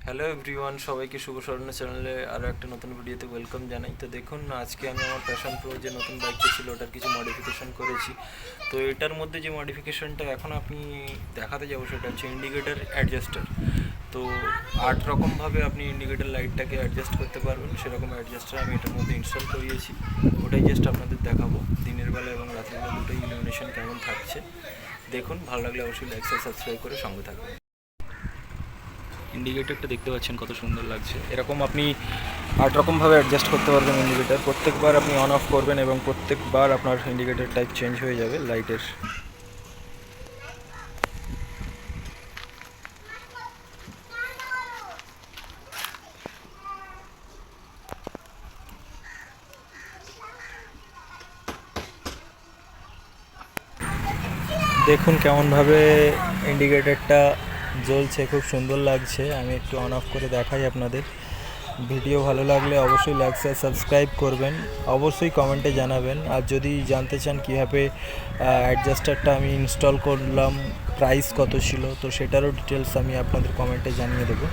Hello everyone, সবাইকে শুভ স্মরণ চ্যানেলে আরও একটা নতুন ভিডিওতে ওয়েলকাম জানাই। তো দেখুন, আজকে আমি আমার প্যাশন প্রো যে নতুন বাইকটা ছিল ওটার কিছু মডিফিকেশন করেছি। তো এটার মধ্যে যে মডিফিকেশনটা এখন আপনি দেখাতে যাবো সেটা হচ্ছে ইন্ডিকেটার অ্যাডজাস্টার। তো 8 রকমভাবে আপনি ইন্ডিকেটার লাইটটাকে অ্যাডজাস্ট করতে পারবেন, সেরকম অ্যাডজাস্টার আমি এটার মধ্যে ইনস্টল করিয়েছি। ওটাই জাস্ট আপনাদের দেখাবো দিনের বেলা এবং রাতের বেলা দুটোই ইলুমিনেশন কেমন থাকছে। দেখুন, ভালো লাগলে অবশ্যই লাইক সাবস্ক্রাইব করে সঙ্গে থাকবেন। ইন্ডিকেটরটা দেখতে পাচ্ছেন কত সুন্দর লাগছে। এরকম আপনি 8 রকমভাবে অ্যাডজাস্ট করতে পারবেন ইন্ডিকেটর। প্রত্যেকবার আপনি অন অফ করবেন এবং প্রত্যেকবার আপনার ইন্ডিকেটর টাইপ চেঞ্জ হয়ে যাবে লাইটের। দেখুন কেমনভাবে ইন্ডিকেটরটা জ্বলছে, খুব সুন্দর লাগছে। আমি একটু অন অফ করে দেখাই আপনাদের। ভিডিও ভালো লাগলে অবশ্যই লাইক সাবস্ক্রাইব করবেন, অবশ্যই কমেন্টে জানাবেন। আর যদি জানতে চান কীভাবে অ্যাডজাস্টারটা আমি ইনস্টল করলাম, প্রাইস কত ছিল, তো সেটারও ডিটেলস আমি আপনাদের কমেন্টে জানিয়ে দেবো।